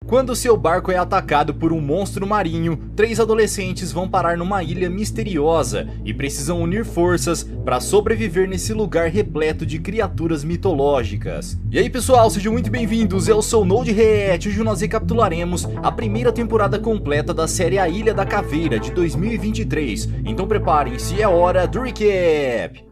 Quando seu barco é atacado por um monstro marinho, 3 adolescentes vão parar numa ilha misteriosa e precisam unir forças para sobreviver nesse lugar repleto de criaturas mitológicas. E aí pessoal, sejam muito bem-vindos, eu sou o NodeReact. Hoje nós recapitularemos a primeira temporada completa da série A Ilha da Caveira de 2023, então preparem-se, é hora do recap!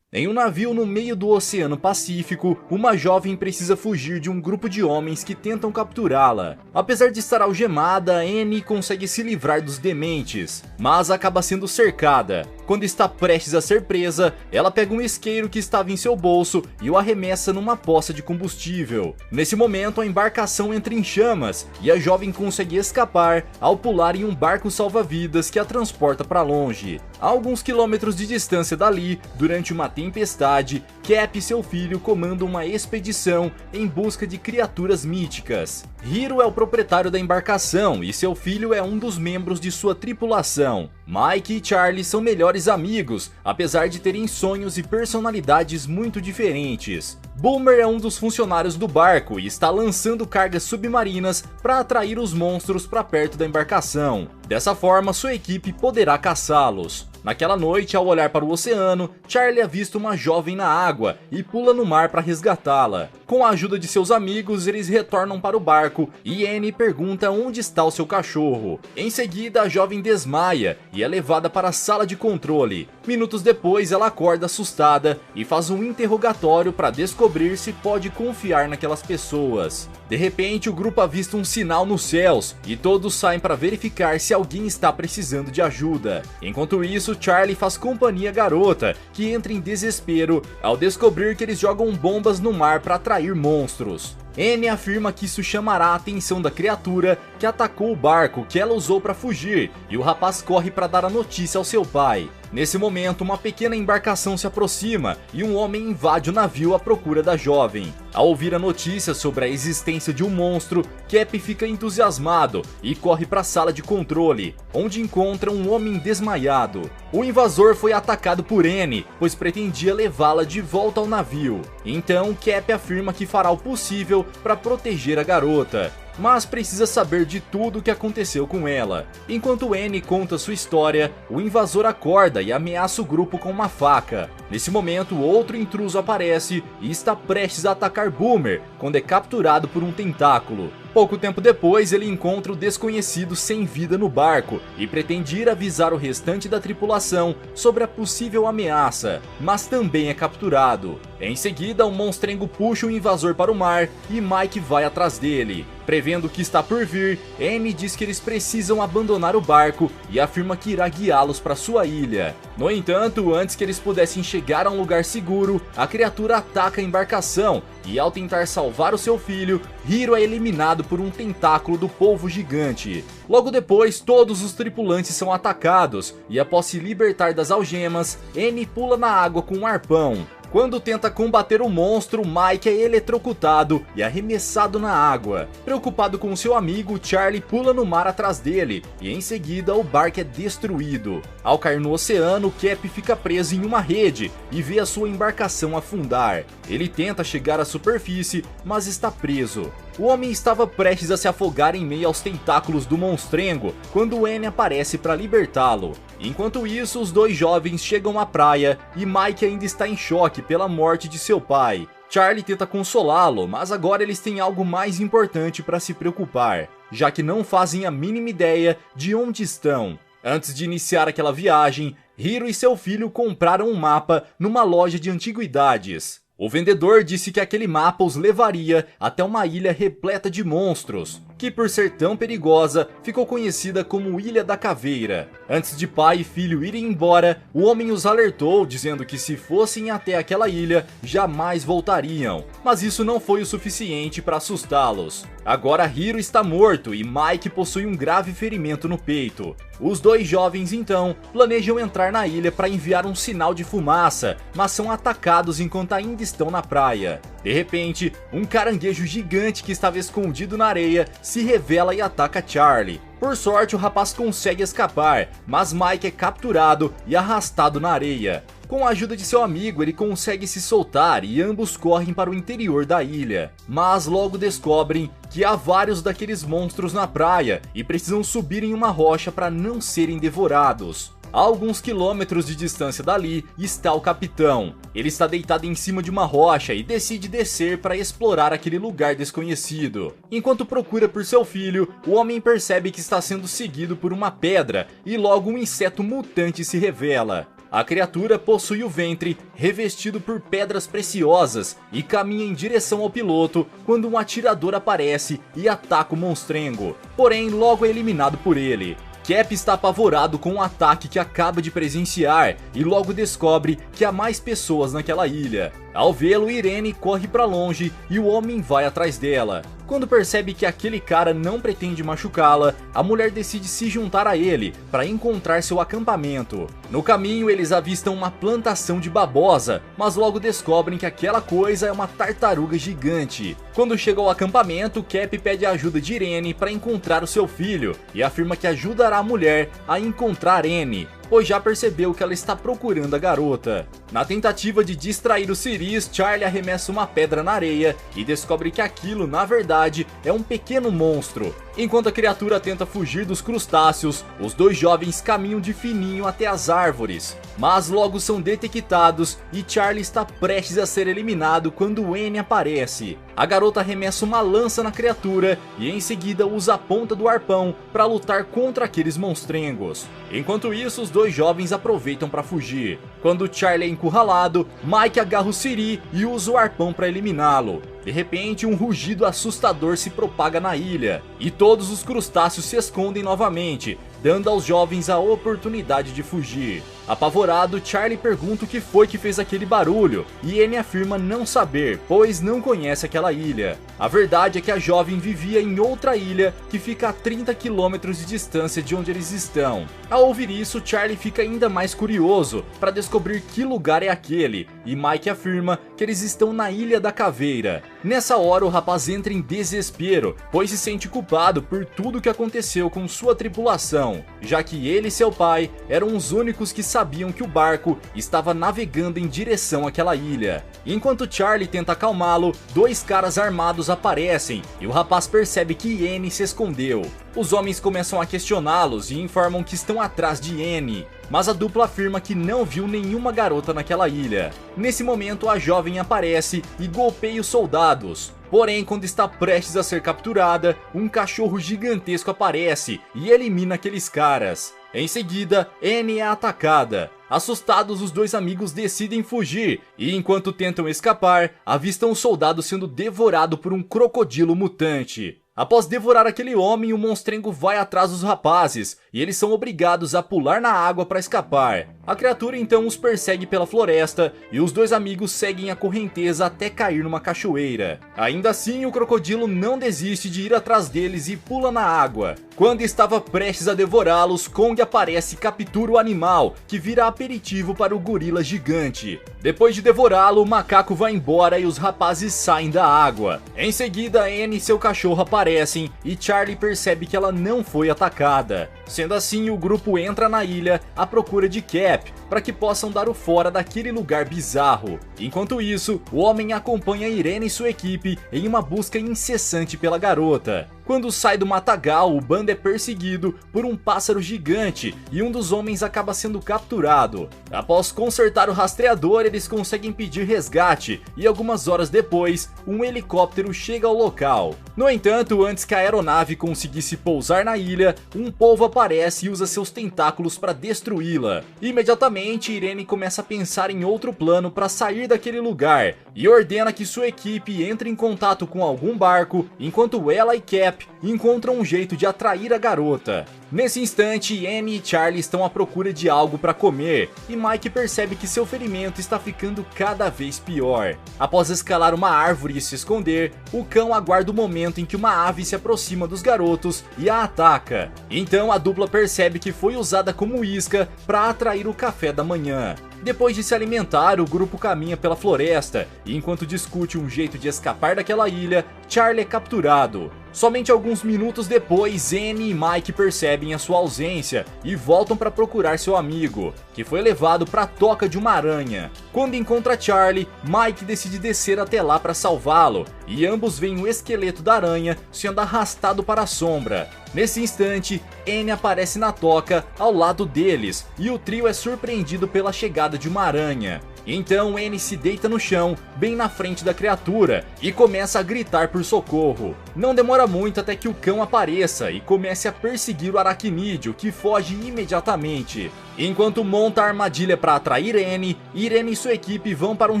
Em um navio no meio do Oceano Pacífico, uma jovem precisa fugir de um grupo de homens que tentam capturá-la. Apesar de estar algemada, Annie consegue se livrar dos dementes, mas acaba sendo cercada. Quando está prestes a ser presa, ela pega um isqueiro que estava em seu bolso e o arremessa numa poça de combustível. Nesse momento, a embarcação entra em chamas e a jovem consegue escapar ao pular em um barco salva-vidas que a transporta para longe. A alguns quilômetros de distância dali, durante uma tempestade, Cap e seu filho comandam uma expedição em busca de criaturas míticas. Hiro é o proprietário da embarcação e seu filho é um dos membros de sua tripulação. Mike e Charlie são melhores amigos, apesar de terem sonhos e personalidades muito diferentes. Boomer é um dos funcionários do barco e está lançando cargas submarinas para atrair os monstros para perto da embarcação. Dessa forma, sua equipe poderá caçá-los. Naquela noite, ao olhar para o oceano, Charlie avista uma jovem na água e pula no mar para resgatá-la. Com a ajuda de seus amigos, eles retornam para o barco e Annie pergunta onde está o seu cachorro. Em seguida, a jovem desmaia e é levada para a sala de controle. Minutos depois, ela acorda assustada e faz um interrogatório para descobrir se pode confiar naquelas pessoas. De repente, o grupo avista um sinal nos céus e todos saem para verificar se alguém está precisando de ajuda. Enquanto isso, Charlie faz companhia à garota, que entra em desespero ao descobrir que eles jogam bombas no mar para atrair monstros. Annie afirma que isso chamará a atenção da criatura que atacou o barco que ela usou para fugir, e o rapaz corre para dar a notícia ao seu pai. Nesse momento, uma pequena embarcação se aproxima e um homem invade o navio à procura da jovem. Ao ouvir a notícia sobre a existência de um monstro, Cap fica entusiasmado e corre para a sala de controle, onde encontra um homem desmaiado. O invasor foi atacado por Annie, pois pretendia levá-la de volta ao navio. Então, Cap afirma que fará o possível para proteger a garota, mas precisa saber de tudo o que aconteceu com ela. Enquanto Annie conta sua história, o invasor acorda e ameaça o grupo com uma faca. Nesse momento, outro intruso aparece e está prestes a atacar Boomer quando é capturado por um tentáculo. Pouco tempo depois, ele encontra o desconhecido sem vida no barco e pretende ir avisar o restante da tripulação sobre a possível ameaça, mas também é capturado. Em seguida, o monstrengo puxa o invasor para o mar e Mike vai atrás dele. Prevendo o que está por vir, Annie diz que eles precisam abandonar o barco e afirma que irá guiá-los para sua ilha. No entanto, antes que eles pudessem chegar a um lugar seguro, a criatura ataca a embarcação e, ao tentar salvar o seu filho, Hiro é eliminado por um tentáculo do polvo gigante. Logo depois, todos os tripulantes são atacados e, após se libertar das algemas, Annie pula na água com um arpão. Quando tenta combater o monstro, Mike é eletrocutado e arremessado na água. Preocupado com seu amigo, Charlie pula no mar atrás dele e em seguida o barco é destruído. Ao cair no oceano, Cap fica preso em uma rede e vê a sua embarcação afundar. Ele tenta chegar à superfície, mas está preso. O homem estava prestes a se afogar em meio aos tentáculos do monstrengo quando Annie aparece para libertá-lo. Enquanto isso, os dois jovens chegam à praia e Mike ainda está em choque pela morte de seu pai. Charlie tenta consolá-lo, mas agora eles têm algo mais importante para se preocupar, já que não fazem a mínima ideia de onde estão. Antes de iniciar aquela viagem, Hiro e seu filho compraram um mapa numa loja de antiguidades. O vendedor disse que aquele mapa os levaria até uma ilha repleta de monstros, que por ser tão perigosa, ficou conhecida como Ilha da Caveira. Antes de pai e filho irem embora, o homem os alertou, dizendo que se fossem até aquela ilha, jamais voltariam. Mas isso não foi o suficiente para assustá-los. Agora Hiro está morto e Mike possui um grave ferimento no peito. Os dois jovens então planejam entrar na ilha para enviar um sinal de fumaça, mas são atacados enquanto ainda estão na praia. De repente, um caranguejo gigante que estava escondido na areia se revela e ataca Charlie. Por sorte, o rapaz consegue escapar, mas Mike é capturado e arrastado na areia. Com a ajuda de seu amigo, ele consegue se soltar e ambos correm para o interior da ilha. Mas logo descobrem que há vários daqueles monstros na praia e precisam subir em uma rocha para não serem devorados. A alguns quilômetros de distância dali está o capitão. Ele está deitado em cima de uma rocha e decide descer para explorar aquele lugar desconhecido. Enquanto procura por seu filho, o homem percebe que está sendo seguido por uma pedra e logo um inseto mutante se revela. A criatura possui o ventre revestido por pedras preciosas e caminha em direção ao piloto quando um atirador aparece e ataca o monstrengo, porém logo é eliminado por ele. Cap está apavorado com o ataque que acaba de presenciar e logo descobre que há mais pessoas naquela ilha. Ao vê-lo, Irene corre para longe e o homem vai atrás dela. Quando percebe que aquele cara não pretende machucá-la, a mulher decide se juntar a ele para encontrar seu acampamento. No caminho, eles avistam uma plantação de babosa, mas logo descobrem que aquela coisa é uma tartaruga gigante. Quando chega ao acampamento, Cap pede a ajuda de Irene para encontrar o seu filho e afirma que ajudará a mulher a encontrar Annie, pois já percebeu que ela está procurando a garota. Na tentativa de distrair os ciris, Charlie arremessa uma pedra na areia e descobre que aquilo, na verdade, é um pequeno monstro. Enquanto a criatura tenta fugir dos crustáceos, os dois jovens caminham de fininho até as árvores. Mas logo são detectados e Charlie está prestes a ser eliminado quando Annie aparece. A garota arremessa uma lança na criatura e em seguida usa a ponta do arpão para lutar contra aqueles monstrengos. Enquanto isso, os dois jovens aproveitam para fugir. Quando Charlie é encurralado, Mike agarra o siri e usa o arpão para eliminá-lo. De repente, um rugido assustador se propaga na ilha e todos os crustáceos se escondem novamente, dando aos jovens a oportunidade de fugir. Apavorado, Charlie pergunta o que foi que fez aquele barulho e Annie afirma não saber, pois não conhece aquela ilha. A verdade é que a jovem vivia em outra ilha que fica a 30 km de distância de onde eles estão. Ao ouvir isso, Charlie fica ainda mais curioso para descobrir que lugar é aquele e Mike afirma que eles estão na Ilha da Caveira. Nessa hora, o rapaz entra em desespero, pois se sente culpado por tudo que aconteceu com sua tripulação, já que ele e seu pai eram os únicos que sabiam que o barco estava navegando em direção àquela ilha. Enquanto Charlie tenta acalmá-lo, dois caras armados aparecem e o rapaz percebe que Annie se escondeu. Os homens começam a questioná-los e informam que estão atrás de Annie, mas a dupla afirma que não viu nenhuma garota naquela ilha. Nesse momento, a jovem aparece e golpeia os soldados. Porém, quando está prestes a ser capturada, um cachorro gigantesco aparece e elimina aqueles caras. Em seguida, Annie é atacada. Assustados, os dois amigos decidem fugir e enquanto tentam escapar, avistam um soldado sendo devorado por um crocodilo mutante. Após devorar aquele homem, o monstrengo vai atrás dos rapazes e eles são obrigados a pular na água para escapar. A criatura então os persegue pela floresta e os dois amigos seguem a correnteza até cair numa cachoeira. Ainda assim, o crocodilo não desiste de ir atrás deles e pula na água. Quando estava prestes a devorá-los, Kong aparece e captura o animal, que vira aperitivo para o gorila gigante. Depois de devorá-lo, o macaco vai embora e os rapazes saem da água. Em seguida, Annie e seu cachorro aparecem e Charlie percebe que ela não foi atacada. Sendo assim, o grupo entra na ilha à procura de Cap, para que possam dar o fora daquele lugar bizarro. Enquanto isso, o homem acompanha Irene e sua equipe em uma busca incessante pela garota. Quando sai do matagal, o bando é perseguido por um pássaro gigante e um dos homens acaba sendo capturado. Após consertar o rastreador, eles conseguem pedir resgate e algumas horas depois, um helicóptero chega ao local. No entanto, antes que a aeronave conseguisse pousar na ilha, um polvo aparece e usa seus tentáculos para destruí-la. Imediatamente, Irene começa a pensar em outro plano para sair daquele lugar e ordena que sua equipe entre em contato com algum barco, enquanto ela e Cap encontram um jeito de atrair a garota. Nesse instante, Annie e Charlie estão à procura de algo para comer e Mike percebe que seu ferimento está ficando cada vez pior. Após escalar uma árvore e se esconder, o cão aguarda o momento em que uma ave se aproxima dos garotos e a ataca. Então a dupla percebe que foi usada como isca para atrair o café da manhã. Depois de se alimentar, o grupo caminha pela floresta e enquanto discute um jeito de escapar daquela ilha, Charlie é capturado. Somente alguns minutos depois, Annie e Mike percebem a sua ausência e voltam para procurar seu amigo, que foi levado para a toca de uma aranha. Quando encontra Charlie, Mike decide descer até lá para salvá-lo, e ambos veem o esqueleto da aranha sendo arrastado para a sombra. Nesse instante, Annie aparece na toca ao lado deles, e o trio é surpreendido pela chegada de uma aranha. Então Annie se deita no chão, bem na frente da criatura, e começa a gritar por socorro. Não demora muito até que o cão apareça e comece a perseguir o aracnídeo, que foge imediatamente. Enquanto monta a armadilha para atrair Annie, Irene e sua equipe vão para um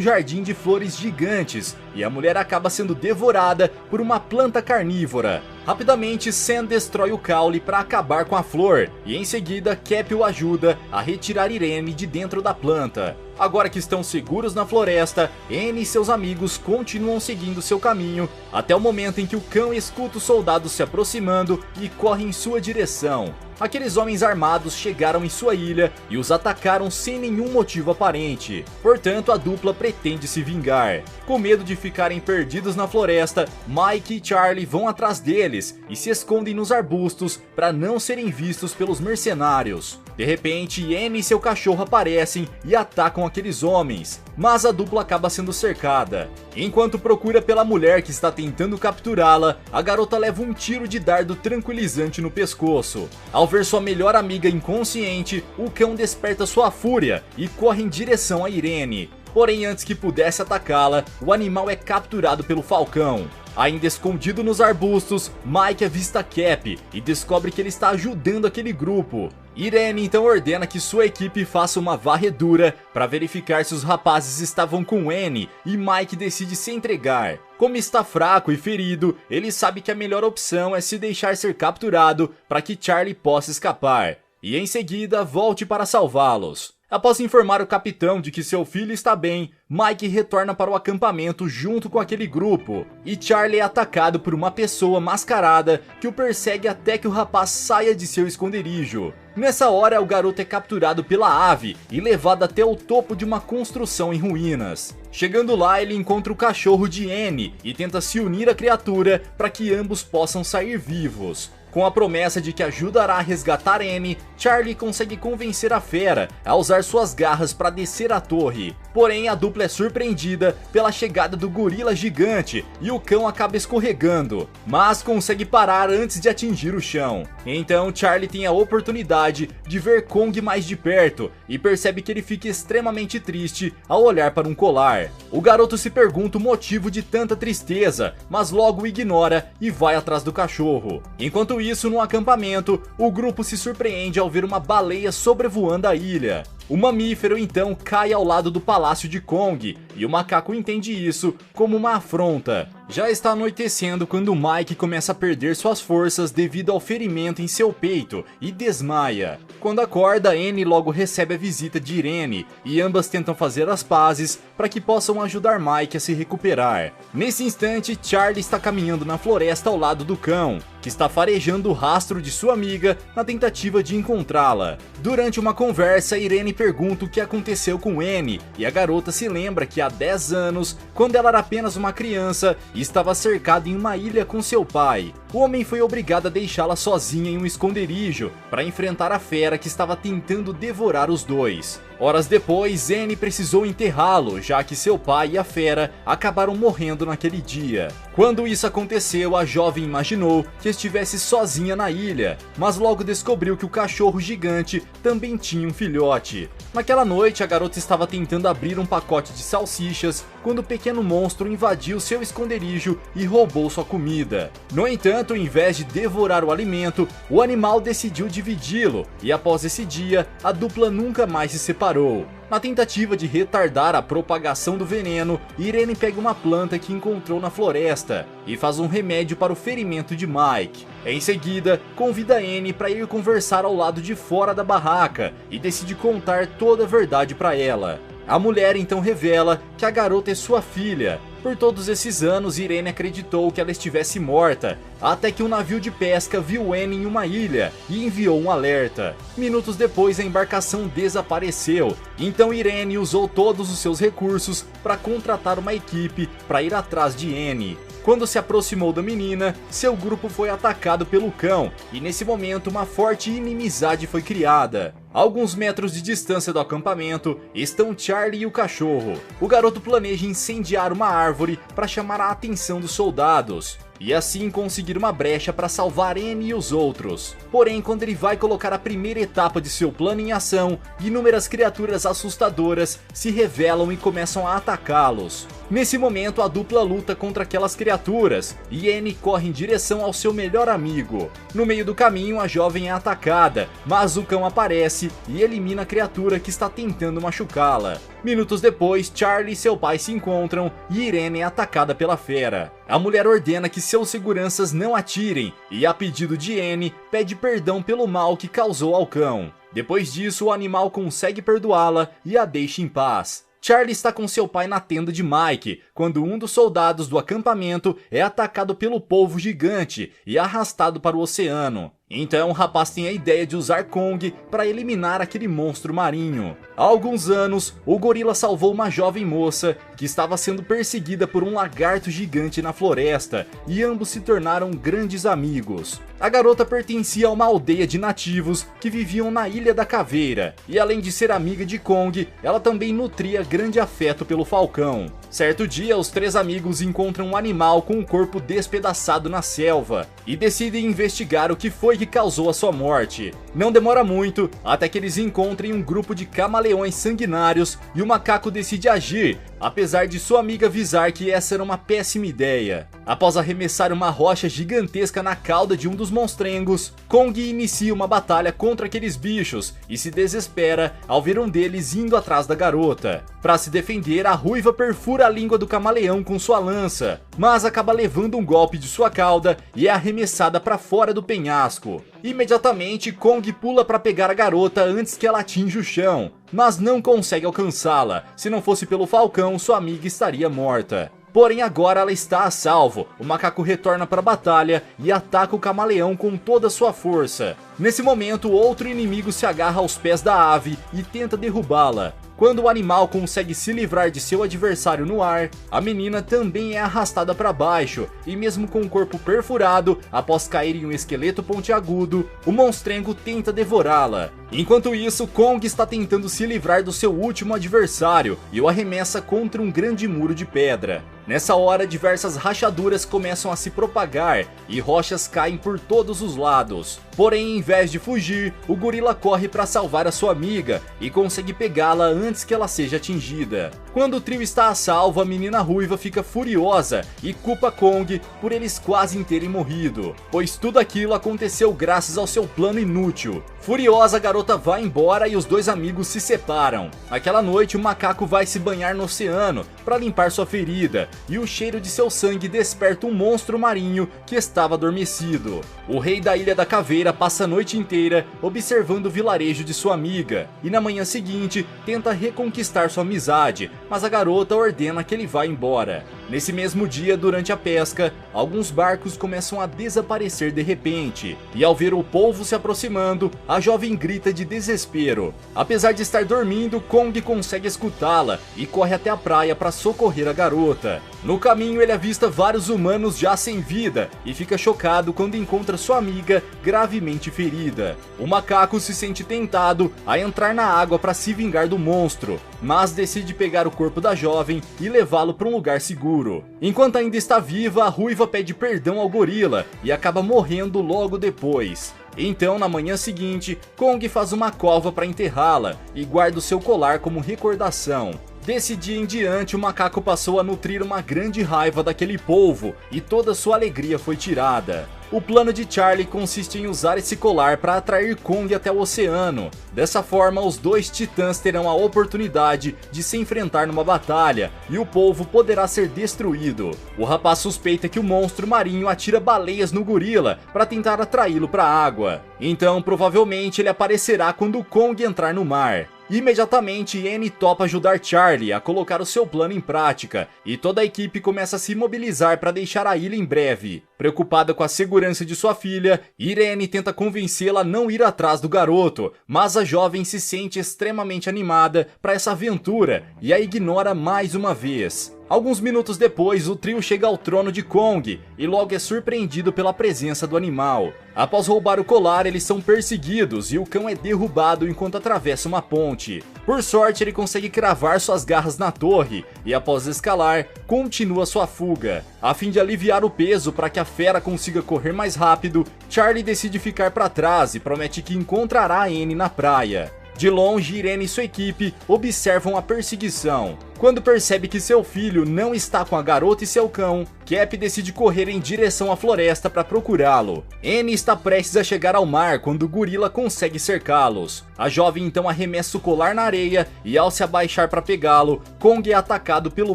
jardim de flores gigantes, e a mulher acaba sendo devorada por uma planta carnívora. Rapidamente, Sam destrói o caule para acabar com a flor, e em seguida Cap o ajuda a retirar Irene de dentro da planta. Agora que estão seguros na floresta, Annie e seus amigos continuam seguindo seu caminho, até o momento em que o cão escuta os soldados se aproximando e corre em sua direção. Aqueles homens armados chegaram em sua ilha e os atacaram sem nenhum motivo aparente. Portanto, a dupla pretende se vingar. Com medo de ficarem perdidos na floresta, Mike e Charlie vão atrás deles e se escondem nos arbustos para não serem vistos pelos mercenários. De repente, Annie e seu cachorro aparecem e atacam aqueles homens, mas a dupla acaba sendo cercada. Enquanto procura pela mulher que está tentando capturá-la, a garota leva um tiro de dardo tranquilizante no pescoço. Ao ver sua melhor amiga inconsciente, o cão desperta sua fúria e corre em direção a Irene. Porém, antes que pudesse atacá-la, o animal é capturado pelo falcão. Ainda escondido nos arbustos, Mike avista Cap e descobre que ele está ajudando aquele grupo. Irene então ordena que sua equipe faça uma varredura para verificar se os rapazes estavam com Annie, e Mike decide se entregar. Como está fraco e ferido, ele sabe que a melhor opção é se deixar ser capturado para que Charlie possa escapar, e em seguida volte para salvá-los. Após informar o capitão de que seu filho está bem, Mike retorna para o acampamento junto com aquele grupo, e Charlie é atacado por uma pessoa mascarada que o persegue até que o rapaz saia de seu esconderijo. Nessa hora, o garoto é capturado pela ave e levado até o topo de uma construção em ruínas. Chegando lá, ele encontra o cachorro de Annie e tenta se unir à criatura para que ambos possam sair vivos. Com a promessa de que ajudará a resgatar Annie, Charlie consegue convencer a fera a usar suas garras para descer a torre. Porém, a dupla é surpreendida pela chegada do gorila gigante e o cão acaba escorregando, mas consegue parar antes de atingir o chão. Então Charlie tem a oportunidade de ver Kong mais de perto e percebe que ele fica extremamente triste ao olhar para um colar. O garoto se pergunta o motivo de tanta tristeza, mas logo o ignora e vai atrás do cachorro. Enquanto isso, no acampamento, o grupo se surpreende ao ver uma baleia sobrevoando a ilha. O mamífero então cai ao lado do palácio de Kong, e o macaco entende isso como uma afronta. Já está anoitecendo quando Mike começa a perder suas forças devido ao ferimento em seu peito e desmaia. Quando acorda, Annie logo recebe a visita de Irene, e ambas tentam fazer as pazes para que possam ajudar Mike a se recuperar. Nesse instante, Charlie está caminhando na floresta ao lado do cão, que está farejando o rastro de sua amiga na tentativa de encontrá-la. Durante uma conversa, Irene pergunta o que aconteceu com Annie, e a garota se lembra que há 10 anos, quando ela era apenas uma criança e estava cercada em uma ilha com seu pai, o homem foi obrigado a deixá-la sozinha em um esconderijo para enfrentar a fera que estava tentando devorar os dois. Horas depois, Annie precisou enterrá-lo, já que seu pai e a fera acabaram morrendo naquele dia. Quando isso aconteceu, a jovem imaginou que estivesse sozinha na ilha, mas logo descobriu que o cachorro gigante também tinha um filhote. Naquela noite, a garota estava tentando abrir um pacote de salsichas quando o pequeno monstro invadiu seu esconderijo e roubou sua comida. No entanto, em vez de devorar o alimento, o animal decidiu dividi-lo, e após esse dia, a dupla nunca mais se separou. Na tentativa de retardar a propagação do veneno, Irene pega uma planta que encontrou na floresta e faz um remédio para o ferimento de Mike. Em seguida, convida Annie para ir conversar ao lado de fora da barraca e decide contar toda a verdade para ela. A mulher então revela que a garota é sua filha, Por todos esses anos, Irene acreditou que ela estivesse morta, até que um navio de pesca viu Annie em uma ilha e enviou um alerta. Minutos depois, a embarcação desapareceu, então Irene usou todos os seus recursos para contratar uma equipe para ir atrás de Annie. Quando se aproximou da menina, seu grupo foi atacado pelo cão, e nesse momento uma forte inimizade foi criada. A alguns metros de distância do acampamento estão Charlie e o cachorro. O garoto planeja incendiar uma árvore para chamar a atenção dos soldados, e assim conseguir uma brecha para salvar Annie e os outros. Porém, quando ele vai colocar a primeira etapa de seu plano em ação, inúmeras criaturas assustadoras se revelam e começam a atacá-los. Nesse momento, a dupla luta contra aquelas criaturas, e Annie corre em direção ao seu melhor amigo. No meio do caminho, a jovem é atacada, mas o cão aparece e elimina a criatura que está tentando machucá-la. Minutos depois, Charlie e seu pai se encontram e Irene é atacada pela fera. A mulher ordena que seus seguranças não atirem e, a pedido de Annie, pede perdão pelo mal que causou ao cão. Depois disso, o animal consegue perdoá-la e a deixa em paz. Charlie está com seu pai na tenda de Mike, quando um dos soldados do acampamento é atacado pelo polvo gigante e arrastado para o oceano. Então o rapaz tem a ideia de usar Kong para eliminar aquele monstro marinho. Há alguns anos, o gorila salvou uma jovem moça que estava sendo perseguida por um lagarto gigante na floresta, e ambos se tornaram grandes amigos. A garota pertencia a uma aldeia de nativos que viviam na Ilha da Caveira, e além de ser amiga de Kong, ela também nutria grande afeto pelo falcão. Certo dia, os três amigos encontram um animal com o corpo despedaçado na selva e decidem investigar o que foi que causou a sua morte. Não demora muito até que eles encontrem um grupo de camaleões sanguinários e o macaco decide agir, apesar de sua amiga avisar que essa era uma péssima ideia. Após arremessar uma rocha gigantesca na cauda de um dos monstrengos, Kong inicia uma batalha contra aqueles bichos e se desespera ao ver um deles indo atrás da garota. Para se defender, a ruiva perfura a língua do camaleão com sua lança, mas acaba levando um golpe de sua cauda e é arremessada para fora do penhasco. Imediatamente, Kong pula para pegar a garota antes que ela atinja o chão, mas não consegue alcançá-la. Se não fosse pelo falcão, sua amiga estaria morta. Porém, agora ela está a salvo. O macaco retorna para a batalha e ataca o camaleão com toda a sua força. Nesse momento, outro inimigo se agarra aos pés da ave e tenta derrubá-la. Quando o animal consegue se livrar de seu adversário no ar, a menina também é arrastada para baixo, e mesmo com o corpo perfurado, após cair em um esqueleto pontiagudo, o monstrengo tenta devorá-la. Enquanto isso, Kong está tentando se livrar do seu último adversário e o arremessa contra um grande muro de pedra. Nessa hora, diversas rachaduras começam a se propagar e rochas caem por todos os lados. Porém, em vez de fugir, o gorila corre para salvar a sua amiga e consegue pegá-la antes que ela seja atingida. Quando o trio está a salvo, a menina ruiva fica furiosa e culpa Kong por eles quase terem morrido, pois tudo aquilo aconteceu graças ao seu plano inútil. Furiosa, a garota vai embora e os dois amigos se separam. Naquela noite, o macaco vai se banhar no oceano para limpar sua ferida, e o cheiro de seu sangue desperta um monstro marinho que estava adormecido. O rei da Ilha da Caveira passa a noite inteira observando o vilarejo de sua amiga, e na manhã seguinte tenta reconquistar sua amizade, mas a garota ordena que ele vá embora. Nesse mesmo dia, durante a pesca, alguns barcos começam a desaparecer de repente, e ao ver o polvo se aproximando, a jovem grita de desespero. Apesar de estar dormindo, Kong consegue escutá-la e corre até a praia para socorrer a garota. No caminho, ele avista vários humanos já sem vida e fica chocado quando encontra sua amiga gravemente ferida. O macaco se sente tentado a entrar na água para se vingar do monstro, mas decide pegar o corpo da jovem e levá-lo para um lugar seguro. Enquanto ainda está viva, a ruiva pede perdão ao gorila e acaba morrendo logo depois. Então, na manhã seguinte, Kong faz uma cova para enterrá-la e guarda o seu colar como recordação. Desse dia em diante, o macaco passou a nutrir uma grande raiva daquele polvo e toda sua alegria foi tirada. O plano de Charlie consiste em usar esse colar para atrair Kong até o oceano. Dessa forma, os dois titãs terão a oportunidade de se enfrentar numa batalha e o polvo poderá ser destruído. O rapaz suspeita que o monstro marinho atira baleias no gorila para tentar atraí-lo para a água. Então, provavelmente, ele aparecerá quando Kong entrar no mar. Imediatamente, Annie topa ajudar Charlie a colocar o seu plano em prática, e toda a equipe começa a se mobilizar para deixar a ilha em breve. Preocupada com a segurança de sua filha, Irene tenta convencê-la a não ir atrás do garoto, mas a jovem se sente extremamente animada para essa aventura e a ignora mais uma vez. Alguns minutos depois, o trio chega ao trono de Kong e logo é surpreendido pela presença do animal. Após roubar o colar, eles são perseguidos e o cão é derrubado enquanto atravessa uma ponte. Por sorte, ele consegue cravar suas garras na torre e, após escalar, continua sua fuga. A fim de aliviar o peso para que a fera consiga correr mais rápido, Charlie decide ficar para trás e promete que encontrará a Annie na praia. De longe, Irene e sua equipe observam a perseguição. Quando percebe que seu filho não está com a garota e seu cão, Cap decide correr em direção à floresta para procurá-lo. Annie está prestes a chegar ao mar quando o gorila consegue cercá-los. A jovem então arremessa o colar na areia e, ao se abaixar para pegá-lo, Kong é atacado pelo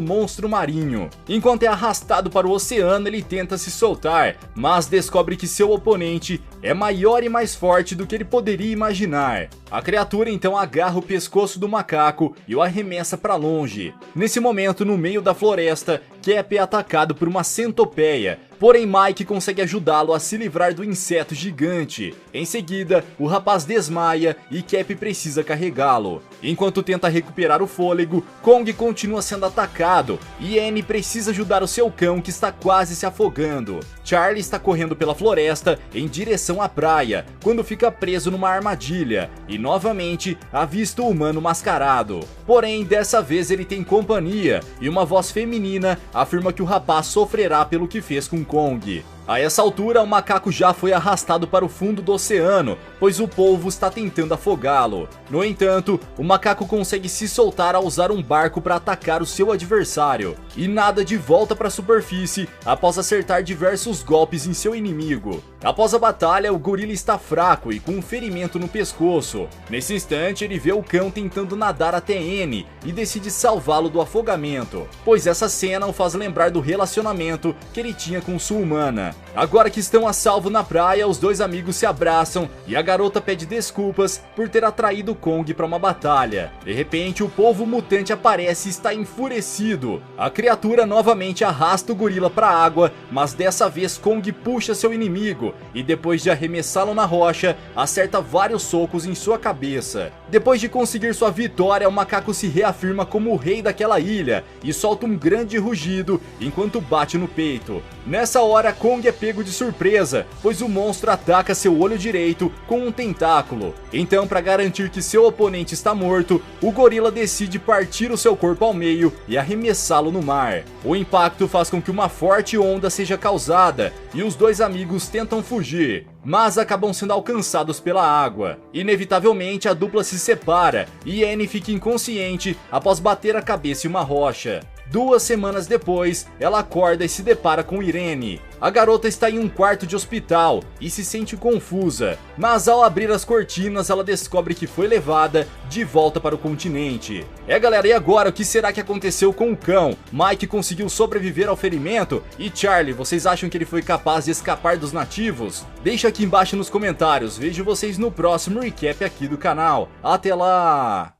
monstro marinho. Enquanto é arrastado para o oceano, ele tenta se soltar, mas descobre que seu oponente é maior e mais forte do que ele poderia imaginar. A criatura então agarra o pescoço do macaco e o arremessa para longe. Nesse momento, no meio da floresta, Cap é atacado por uma centopeia, porém Mike consegue ajudá-lo a se livrar do inseto gigante. Em seguida, o rapaz desmaia e Cap precisa carregá-lo. Enquanto tenta recuperar o fôlego, Kong continua sendo atacado e Annie precisa ajudar o seu cão que está quase se afogando. Charlie está correndo pela floresta em direção à praia, quando fica preso numa armadilha e novamente avista o humano mascarado. Porém, dessa vez ele tem companhia e uma voz feminina afirma que o rapaz sofrerá pelo que fez com Kong. A essa altura, o macaco já foi arrastado para o fundo do oceano, pois o polvo está tentando afogá-lo. No entanto, o macaco consegue se soltar ao usar um barco para atacar o seu adversário, e nada de volta para a superfície após acertar diversos golpes em seu inimigo. Após a batalha, o gorila está fraco e com um ferimento no pescoço. Nesse instante, ele vê o cão tentando nadar até Annie e decide salvá-lo do afogamento, pois essa cena o faz lembrar do relacionamento que ele tinha com sua humana. Agora que estão a salvo na praia, os dois amigos se abraçam e a garota pede desculpas por ter atraído Kong para uma batalha. De repente, o polvo mutante aparece e está enfurecido. A criatura novamente arrasta o gorila para a água, mas dessa vez Kong puxa seu inimigo e, depois de arremessá-lo na rocha, acerta vários socos em sua cabeça. Depois de conseguir sua vitória, o macaco se reafirma como o rei daquela ilha e solta um grande rugido enquanto bate no peito. Nessa hora, Kong é pego de surpresa, pois o monstro ataca seu olho direito com um tentáculo. Então, para garantir que seu oponente está morto, o gorila decide partir o seu corpo ao meio e arremessá-lo no mar. O impacto faz com que uma forte onda seja causada e os dois amigos tentam fugir, mas acabam sendo alcançados pela água. Inevitavelmente, a dupla se separa e Annie fica inconsciente após bater a cabeça em uma rocha. 2 semanas depois, ela acorda e se depara com Irene. A garota está em um quarto de hospital e se sente confusa, mas ao abrir as cortinas ela descobre que foi levada de volta para o continente. Galera, e agora o que será que aconteceu com o cão? Mike conseguiu sobreviver ao ferimento? E Charlie, vocês acham que ele foi capaz de escapar dos nativos? Deixa aqui embaixo nos comentários, vejo vocês no próximo recap aqui do canal. Até lá!